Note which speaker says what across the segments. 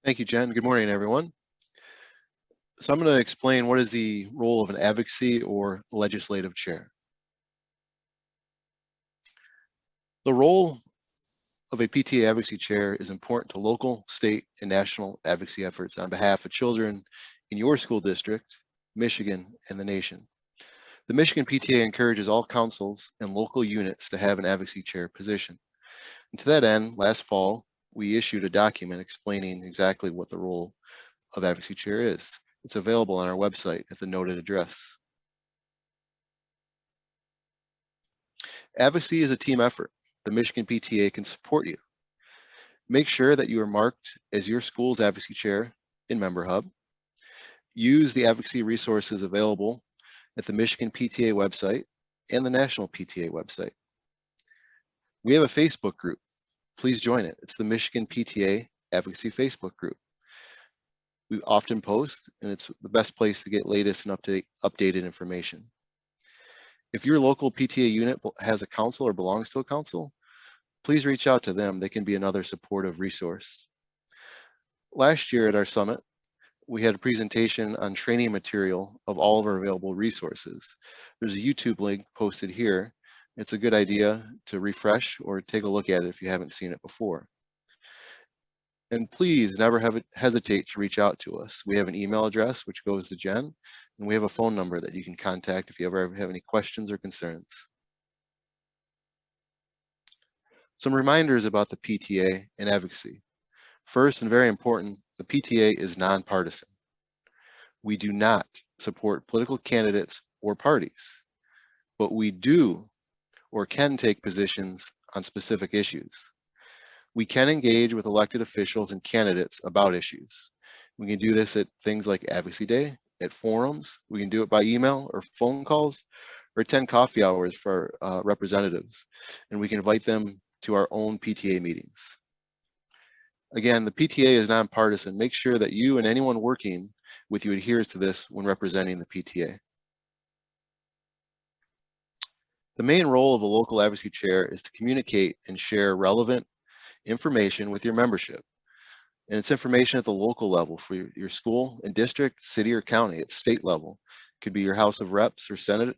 Speaker 1: Thank you, Jen. Good morning, everyone. So I'm going to explain what is the role of an advocacy or legislative chair. The role of a PTA advocacy chair is important to local, state, and national advocacy efforts on behalf of children in your school district, Michigan, and the nation. The Michigan PTA encourages all councils and local units to have an advocacy chair position. And to that end, last fall, we issued a document explaining exactly what the role of advocacy chair is. It's available on our website at the noted address. Advocacy is a team effort. The Michigan PTA can support you. Make sure that you are marked as your school's advocacy chair in Member Hub. Use the advocacy resources available at the Michigan PTA website and the National PTA website. We have a Facebook group. Please join it. It's the Michigan PTA Advocacy Facebook group. We often post, and it's the best place to get latest and updated information. If your local PTA unit has a council or belongs to a council, please reach out to them. They can be another supportive resource. Last year at our summit, we had a presentation on training material of all of our available resources. There's a YouTube link posted here. It's a good idea to refresh or take a look at it if you haven't seen it before. And please never hesitate to reach out to us. We have an email address which goes to Jen, and we have a phone number that you can contact if you ever have any questions or concerns. Some reminders about the PTA and advocacy. First, and very important, the PTA is nonpartisan. We do not support political candidates or parties, but we do or can take positions on specific issues. We can engage with elected officials and candidates about issues. We can do this at things like Advocacy Day, at forums. We can do it by email or phone calls, or attend coffee hours for representatives. And we can invite them to our own PTA meetings. Again, the PTA is nonpartisan. Make sure that you and anyone working with you adheres to this when representing the PTA. The main role of a local advocacy chair is to communicate and share relevant information with your membership. And it's information at the local level for your school and district, city or county. At state level, it could be your House of Reps or Senate,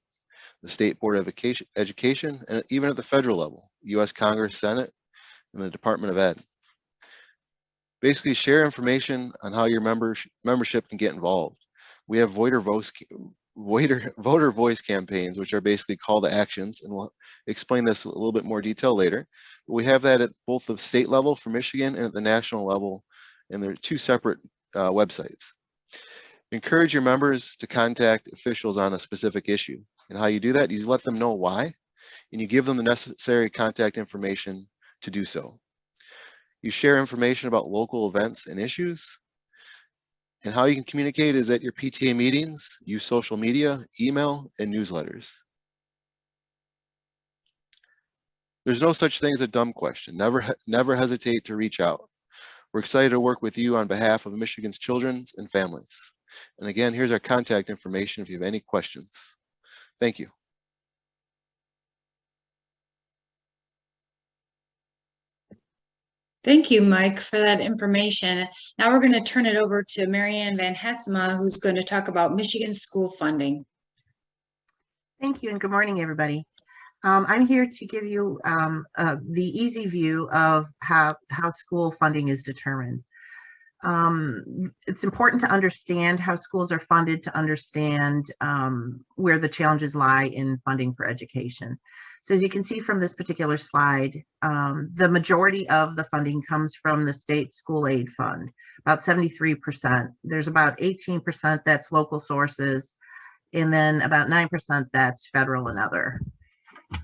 Speaker 1: the State Board of Education, and even at the federal level, U.S. Congress, Senate, and the Department of Ed. Basically, share information on how your membership can get involved. We have voter voice campaigns, which are basically call to actions, and we'll explain this a little bit more detail later. But we have that at both the state level for Michigan and at the national level, and they're two separate websites. Encourage your members to contact officials on a specific issue. And how you do that, you let them know why, and you give them the necessary contact information to do so. You share information about local events and issues. And how you can communicate is at your PTA meetings, use social media, email, and newsletters. There's no such thing as a dumb question. Never hesitate to reach out. We're excited to work with you on behalf of Michigan's children and families. And again, here's our contact information if you have any questions. Thank you.
Speaker 2: Thank you, Mike, for that information. Now we're going to turn it over to Marianne Van Hatsema, who's going to talk about Michigan school funding.
Speaker 3: Thank you, and good morning, everybody. I'm here to give you the easy view of how school funding is determined. It's important to understand how schools are funded to understand where the challenges lie in funding for education. So as you can see from this particular slide, the majority of the funding comes from the state school aid fund, about 73%. There's about 18% that's local sources, and then about 9% that's federal and other.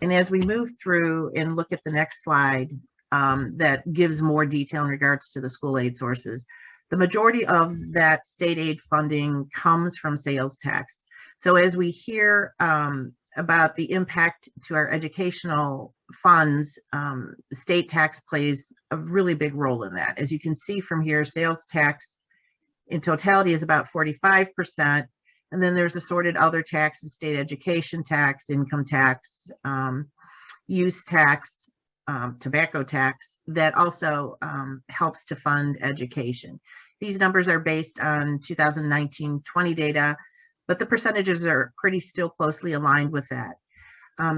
Speaker 3: And as we move through and look at the next slide that gives more detail in regards to the school aid sources, the majority of that state aid funding comes from sales tax. So as we hear about the impact to our educational funds, state tax plays a really big role in that. As you can see from here, sales tax in totality is about 45%. And then there's assorted other taxes, state education tax, income tax, use tax, tobacco tax, that also helps to fund education. These numbers are based on 2019-20 data, but the percentages are pretty still closely aligned with that.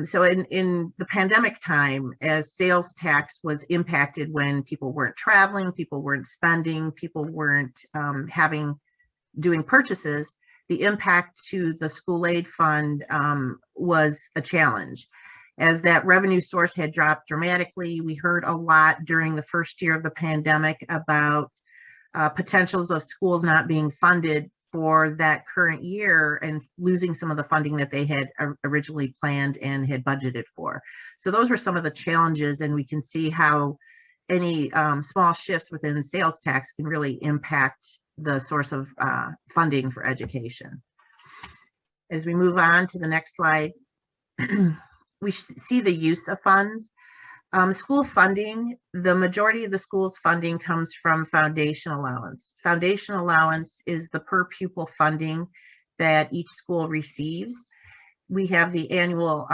Speaker 3: So in the pandemic time, as sales tax was impacted when people weren't traveling, people weren't spending, people weren't doing purchases, the impact to the school aid fund was a challenge. As that revenue source had dropped dramatically, we heard a lot during the first year of the pandemic about potentials of schools not being funded for that current year and losing some of the funding that they had originally planned and had budgeted for. So those were some of the challenges, and we can see how any small shifts within sales tax can really impact the source of funding for education. As we move on to the next slide, we see the use of funds. School funding, the majority of the school's funding comes from foundation allowance. Foundation allowance is the per pupil funding that each school receives. We have the annual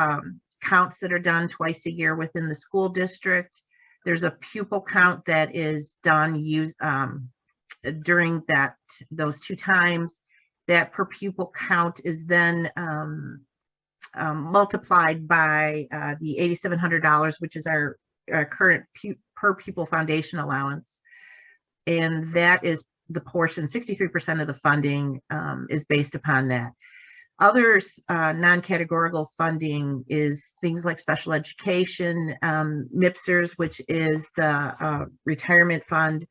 Speaker 3: counts that are done twice a year within the school district. There's a pupil count that is done during those 2 times. That per pupil count is then multiplied by the $8,700, which is our current per pupil foundation allowance. And that is the portion, 63% of the funding is based upon that. Others, non-categorical funding is things like special education, MIPSers, which is the retirement fund,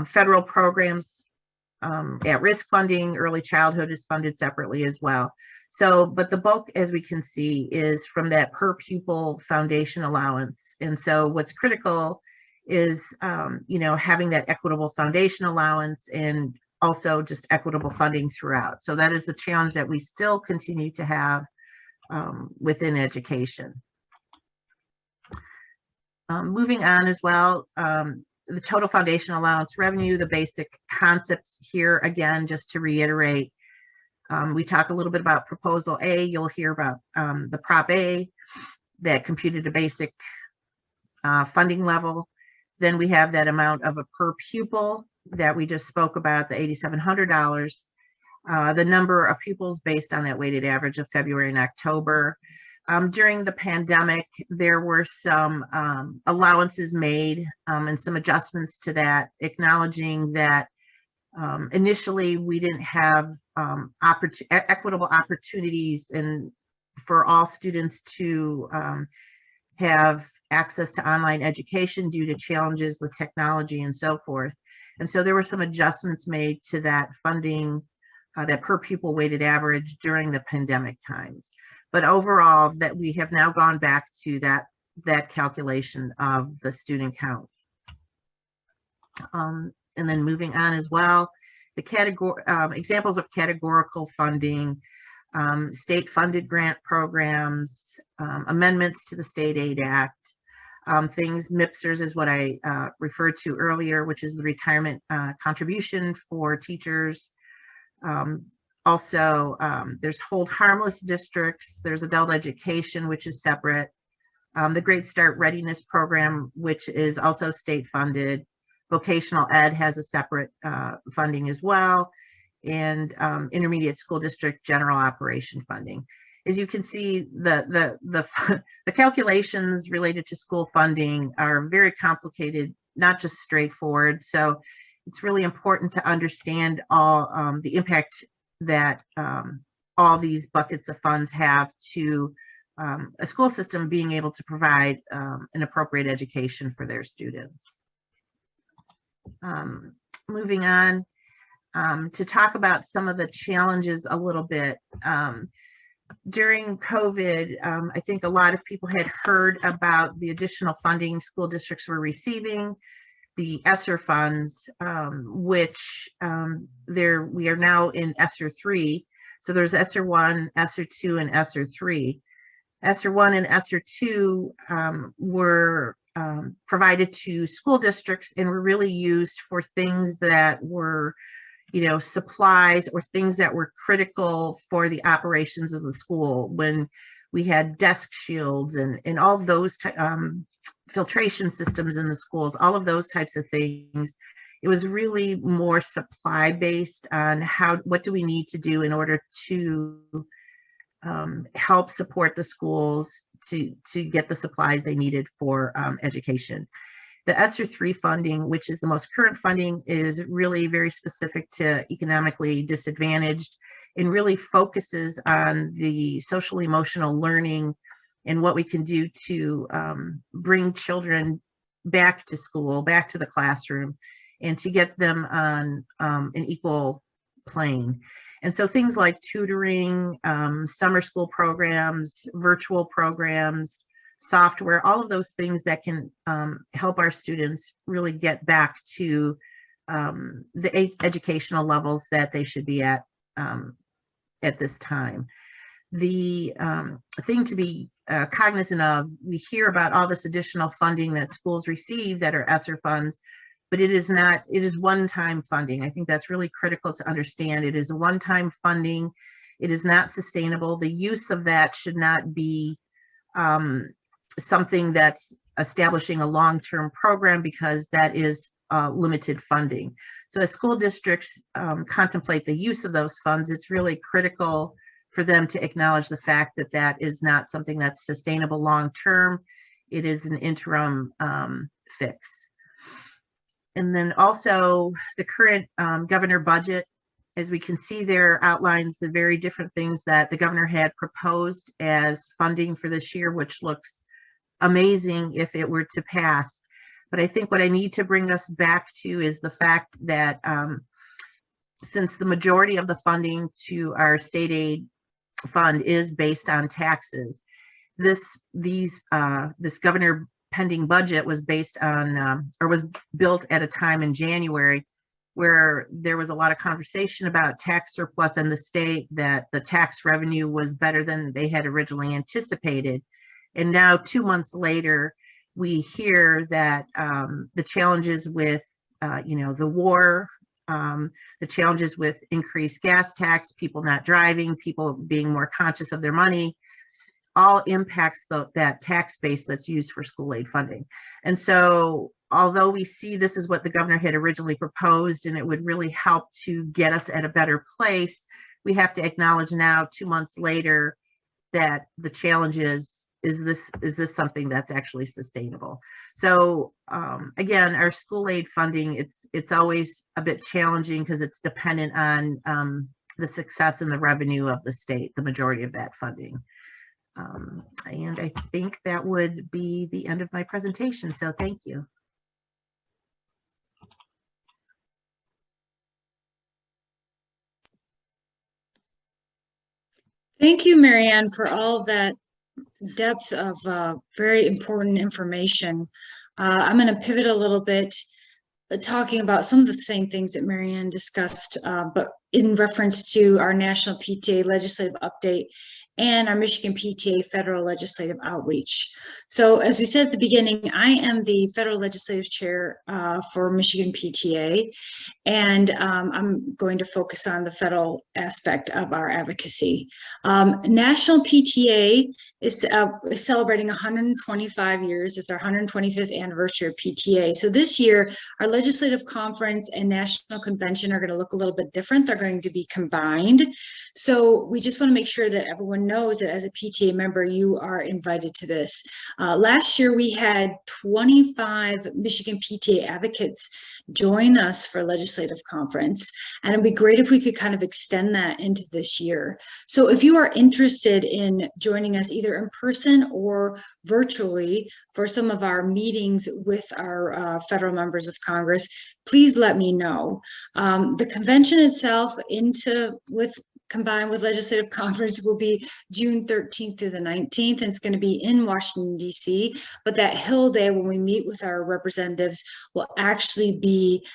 Speaker 3: federal programs, at-risk funding, early childhood is funded separately as well. So, but the bulk, as we can see, is from that per pupil foundation allowance. And so what's critical is, having that equitable foundation allowance and also just equitable funding throughout. So that is the challenge that we still continue to have within education. Moving on as well, the total foundation allowance revenue, the basic concepts here, again, just to reiterate, we talk a little bit about proposal A. You'll hear about the Prop A that computed a basic funding level. Then we have that amount of a per pupil that we just spoke about, the $8,700. The number of pupils based on that weighted average of February and October. During the pandemic, there were some allowances made and some adjustments to that, acknowledging that initially we didn't have equitable opportunities and for all students to have access to online education due to challenges with technology and so forth. And so there were some adjustments made to that funding, that per pupil weighted average during the pandemic times. But overall, that we have now gone back to that calculation of the student count. And then moving on as well, the examples of categorical funding, state funded grant programs, amendments to the State Aid Act, things, MIPSers is what I referred to earlier, which is the retirement contribution for teachers. Also, there's hold harmless districts, there's adult education, which is separate, the Great Start Readiness Program, which is also state funded, vocational ed has a separate funding as well, and intermediate school district general operation funding. As you can see, the calculations related to school funding are very complicated, not just straightforward. So it's really important to understand all the impact that all these buckets of funds have to a school system being able to provide an appropriate education for their students. Moving on to talk about some of the challenges a little bit. During COVID, I think a lot of people had heard about the additional funding school districts were receiving, the ESSER funds, which we are now in ESSER 3. So there's ESSER 1, ESSER 2, and ESSER 3. ESSER 1 and ESSER 2 were provided to school districts and were really used for things that were, supplies or things that were critical for the operations of the school. When we had desk shields and all of those filtration systems in the schools, all of those types of things, it was really more supply based on what do we need to do in order to help support the schools to get the supplies they needed for education. The ESSER 3 funding, which is the most current funding, is really very specific to economically disadvantaged and really focuses on the social emotional learning and what we can do to bring children back to school, back to the classroom, and to get them on an equal plane. And so things like tutoring, summer school programs, virtual programs, software, all of those things that can help our students really get back to the educational levels that they should be at this time. The thing to be cognizant of, we hear about all this additional funding that schools receive that are ESSER funds, but it is not, it is one-time funding. I think that's really critical to understand. It is a one-time funding. It is not sustainable. The use of that should not be something that's establishing a long-term program, because that is limited funding. So as school districts contemplate the use of those funds, it's really critical for them to acknowledge the fact that that is not something that's sustainable long-term. It is an interim fix. And then also the current governor budget, as we can see there, outlines the very different things that the governor had proposed as funding for this year, which looks amazing if it were to pass. But I think what I need to bring us back to is the fact that since the majority of the funding to our state aid fund is based on taxes, this governor pending budget was based on or was built at a time in January where there was a lot of conversation about tax surplus in the state, that the tax revenue was better than they had originally anticipated. And now 2 months later, we hear that the challenges with the war, the challenges with increased gas tax, people not driving, people being more conscious of their money, all impacts that tax base that's used for school aid funding. And so although we see this is what the governor had originally proposed and it would really help to get us at a better place, we have to acknowledge now 2 months later that the challenge is this something that's actually sustainable? So again, our school aid funding, it's always a bit challenging because it's dependent on the success and the revenue of the state, the majority of that funding. And I think that would be the end of my presentation. So thank you.
Speaker 2: Thank you, Marianne, for all of that depth of very important information. I'm going to pivot a little bit, talking about some of the same things that Marianne discussed, but in reference to our national PTA legislative update and our Michigan PTA federal legislative outreach. So as we said at the beginning, I am the federal legislative chair for Michigan PTA, and I'm going to focus on the federal aspect of our advocacy. National PTA is celebrating 125 years. It's our 125th anniversary of PTA. So this year, our legislative conference and national convention are going to look a little bit different. They're going to be combined. So we just want to make sure that everyone knows that as a PTA member, you are invited to this. Last year, we had 25 Michigan PTA advocates join us for legislative conference, and it'd be great if we could kind of extend that into this year. So if you are interested in joining us either in person or virtually for some of our meetings with our federal members of Congress, please let me know. The convention itself combined with legislative conference will be June 13th through the 19th, and it's going to be in Washington, D.C. But that Hill Day, when we meet with our representatives, will actually be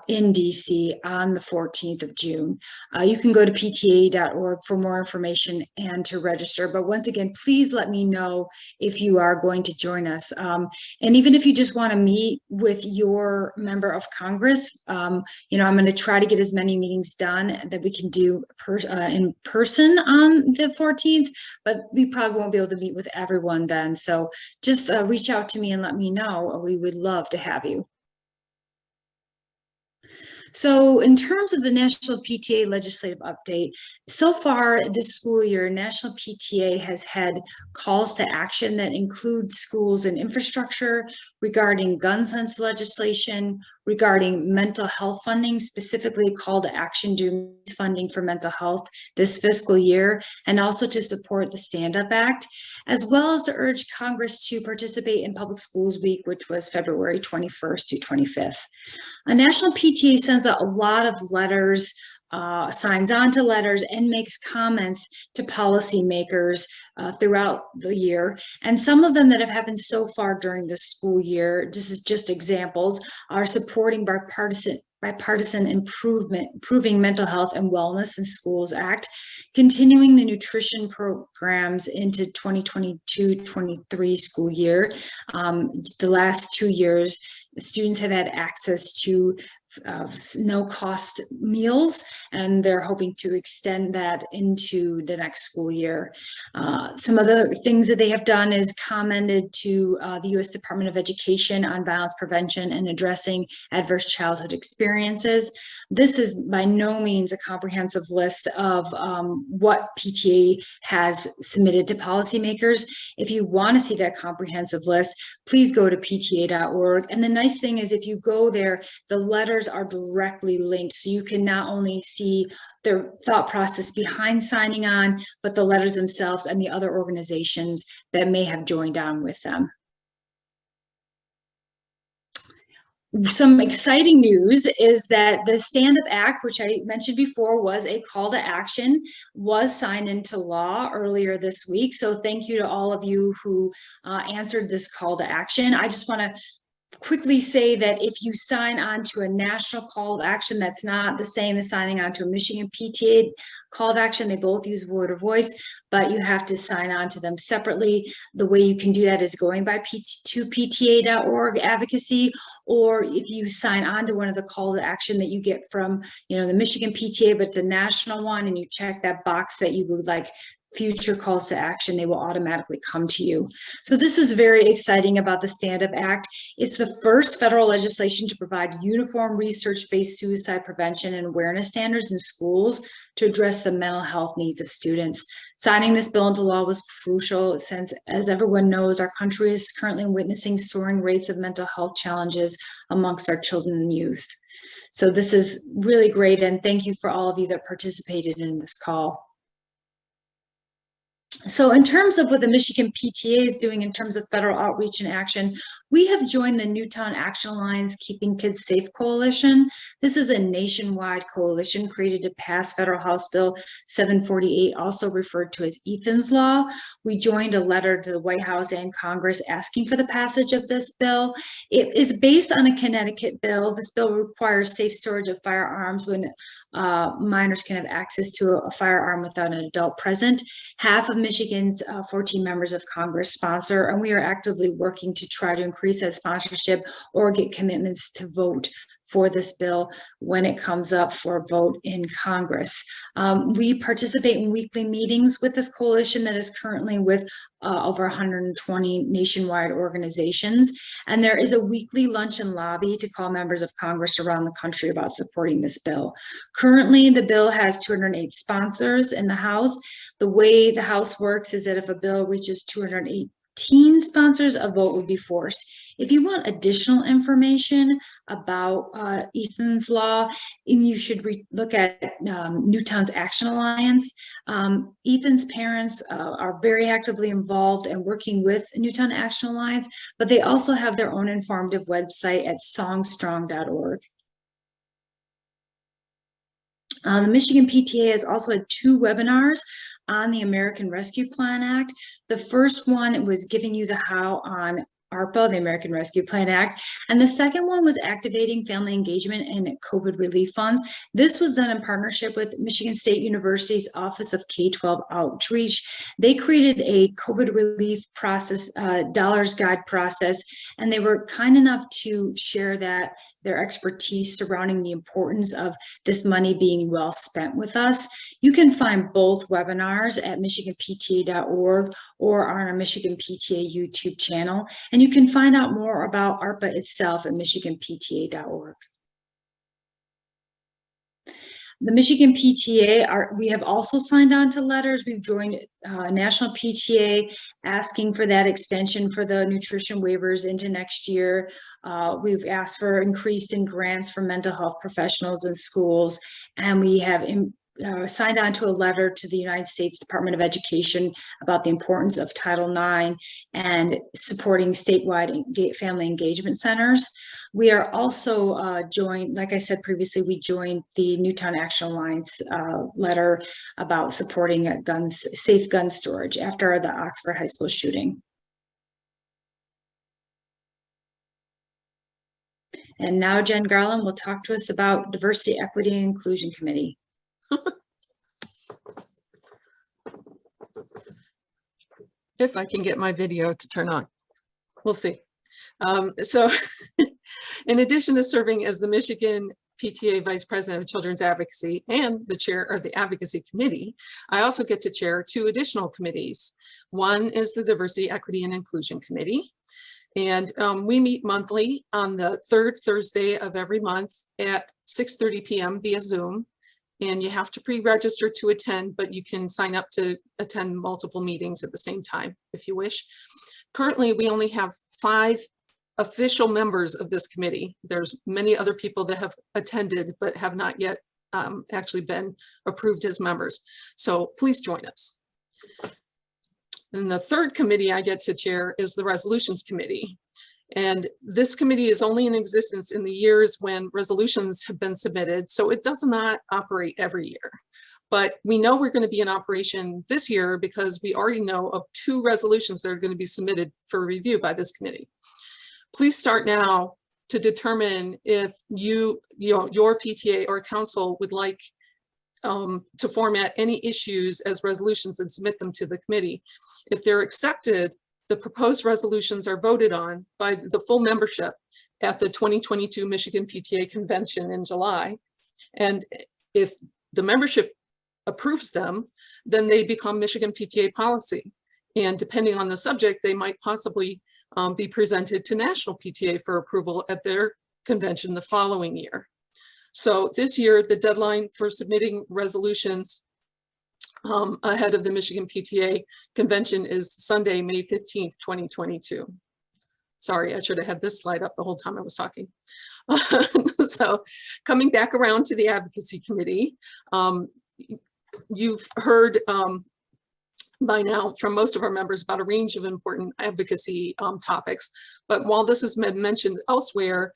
Speaker 2: in D.C. on the 14th of June. You can go to pta.org for more information and to register. But once again, please let me know if you are going to join us. And even if you just want to meet with your member of Congress, I'm going to try to get as many meetings done that we can do in person on the 14th, but we probably won't be able to meet with everyone then. So just reach out to me and let me know. We would love to have you. So in terms of the National PTA legislative update, so far this school year, National PTA has had calls to action that include schools and infrastructure, regarding gun sense legislation, regarding mental health funding, specifically call to action to funding for mental health this fiscal year, and also to support the Stand Up Act, as well as to urge Congress to participate in Public Schools Week, which was February 21st to 25th. A national PTA sends out a lot of letters, signs on to letters, and makes comments to policymakers throughout the year. And some of them that have happened so far during the school year, this is just examples, are supporting bipartisan improving mental health and wellness in schools act, continuing the nutrition programs into 2022-23 school year. The last 2 years, students have had access to no-cost meals, and they're hoping to extend that into the next school year. Some of the things that they have done is commented to the U.S. Department of Education on violence prevention and addressing adverse childhood experiences. This is by no means a comprehensive list of what PTA has submitted to policymakers. If you want to see that comprehensive list, please go to pta.org. And the nice thing is, if you go there, the letters are directly linked, so you can not only see their thought process behind signing on, but the letters themselves and the other organizations that may have joined on with them. Some exciting news is that the Stand Up Act, which I mentioned before was a call to action, was signed into law earlier this week. So thank you to all of you who answered this call to action. I just want to quickly say that if you sign on to a national call of action, that's not the same as signing on to a Michigan PTA call of action. They both use word or voice, but you have to sign on to them separately. The way you can do that is going by to pta.org advocacy, or if you sign on to one of the call to action that you get from, the Michigan PTA, but it's a national one, and you check that box that you would like future calls to action, they will automatically come to you. So this is very exciting about the Stand Up Act. It's the first federal legislation to provide uniform research-based suicide prevention and awareness standards in schools to address the mental health needs of students. Signing this bill into law was crucial since, as everyone knows, our country is currently witnessing soaring rates of mental health challenges amongst our children and youth. So this is really great, and thank you for all of you that participated in this call. So in terms of what the Michigan PTA is doing in terms of federal outreach and action, we have joined the Newtown Action Alliance Keeping Kids Safe Coalition. This is a nationwide coalition created to pass Federal House Bill 748, also referred to as Ethan's Law. We joined a letter to the White House and Congress asking for the passage of this bill. It is based on a Connecticut bill. This bill requires safe storage of firearms when minors can have access to a firearm without an adult present. Half of Michigan's 14 members of Congress sponsor, and we are actively working to try to increase that sponsorship or get commitments to vote for this bill when it comes up for a vote in Congress. We participate in weekly meetings with this coalition that is currently with over 120 nationwide organizations. And there is a weekly lunch and lobby to call members of Congress around the country about supporting this bill. Currently, the bill has 208 sponsors in the House. The way the House works is that if a bill reaches 218 sponsors, a vote would be forced. If you want additional information about Ethan's Law, you should look at Newtown's Action Alliance. Ethan's parents are very actively involved and working with Newtown Action Alliance, but they also have their own informative website at songstrong.org. The Michigan PTA has also had 2 webinars on the American Rescue Plan Act. The first one was giving you the how on ARPA, the American Rescue Plan Act, and the second one was activating family engagement and COVID relief funds. This was done in partnership with Michigan State University's Office of K-12 Outreach. They created a COVID relief process, dollars guide process, and they were kind enough to share their expertise surrounding the importance of this money being well spent with us. You can find both webinars at michiganpta.org or on our Michigan PTA YouTube channel. And you can find out more about ARPA itself at michiganpta.org. The Michigan PTA, we have also signed on to letters. We've joined National PTA asking for that extension for the nutrition waivers into next year. We've asked for increased in grants for mental health professionals in schools, and we have signed on to a letter to the United States Department of Education about the importance of Title IX and supporting statewide family engagement centers. We are also joined, like I said previously, we joined the Newtown Action Alliance letter about supporting safe gun storage after the Oxford High School shooting. And now Jen Garland will talk to us about Diversity, Equity, and Inclusion Committee.
Speaker 4: If I can get my video to turn on, we'll see. So in addition to serving as the Michigan PTA Vice President of Children's Advocacy and the chair of the Advocacy Committee, I also get to chair 2 additional committees. One is the Diversity, Equity, and Inclusion Committee. And we meet monthly on the 3rd Thursday of every month at 6:30 p.m. via Zoom. And you have to pre-register to attend, but you can sign up to attend multiple meetings at the same time if you wish. Currently, we only have 5 official members of this committee. There's many other people that have attended but have not yet actually been approved as members. So please join us. And the 3rd committee I get to chair is the Resolutions Committee. And this committee is only in existence in the years when resolutions have been submitted, so it does not operate every year. But we know we're going to be in operation this year because we already know of 2 resolutions that are going to be submitted for review by this committee. Please start now to determine if your PTA or council would like to format any issues as resolutions and submit them to the committee. If they're accepted, the proposed resolutions are voted on by the full membership at the 2022 Michigan PTA Convention in July. And if the membership approves them, then they become Michigan PTA policy. And depending on the subject, they might possibly be presented to National PTA for approval at their convention the following year. So this year, the deadline for submitting resolutions ahead of the Michigan PTA convention is Sunday, May 15th, 2022. Sorry, I should have had this slide up the whole time I was talking. So coming back around to the Advocacy Committee, you've heard by now from most of our members about a range of important advocacy topics. But while this has been mentioned elsewhere,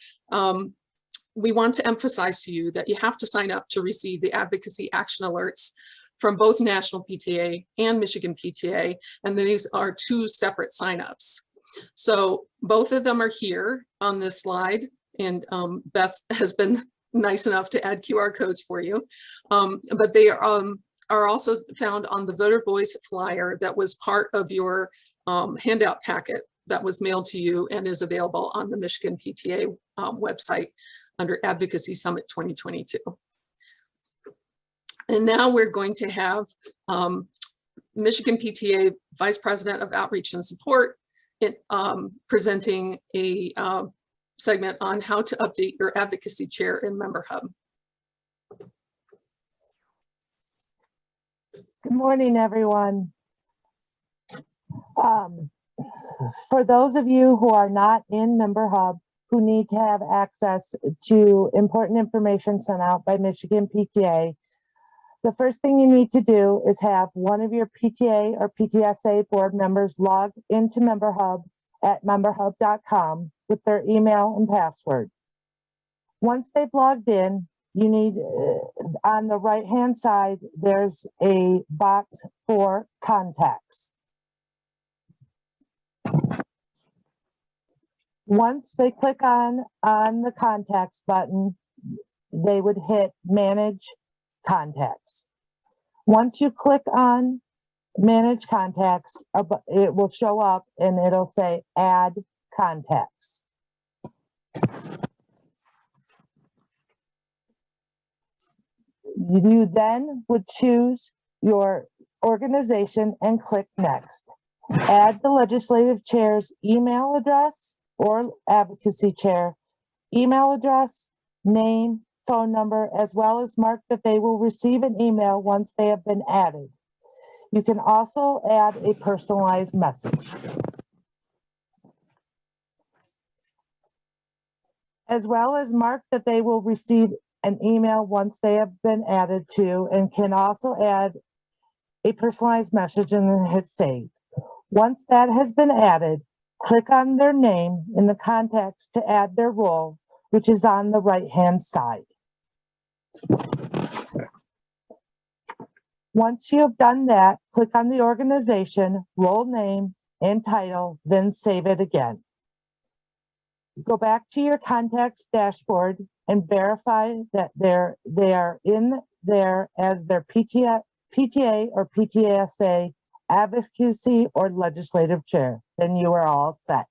Speaker 4: we want to emphasize to you that you have to sign up to receive the advocacy action alerts from both National PTA and Michigan PTA, and these are 2 separate signups. So both of them are here on this slide, and Beth has been nice enough to add QR codes for you, but they are also found on the Voter Voice flyer that was part of your handout packet that was mailed to you and is available on the Michigan PTA website under Advocacy Summit 2022. And now we're going to have Michigan PTA Vice President of Outreach and Support presenting a segment on how to update your advocacy chair in Member Hub.
Speaker 5: Good morning, everyone. For those of you who are not in Member Hub, who need to have access to important information sent out by Michigan PTA, the first thing you need to do is have one of your PTA or PTSA board members log into Member Hub at memberhub.com with their email and password. Once they've logged in, you need, on the right-hand side, there's a box for contacts. Once they click on the contacts button, they would hit manage contacts. Once you click on manage contacts, it will show up and it'll say add contacts. You then would choose your organization and click next. Add the legislative chair's email address or advocacy chair, email address, name, phone number, as well as mark that they will receive an email once they have been added. You can also add a personalized message. As well as mark that they will receive an email once they have been added to, and can also add a personalized message and then hit save. Once that has been added, click on their name in the contacts to add their role, which is on the right-hand side. Once you have done that, click on the organization, role name, and title, then save it again. Go back to your contacts dashboard and verify that they are in there as their PTA or PTSA advocacy or legislative chair. Then you are all set.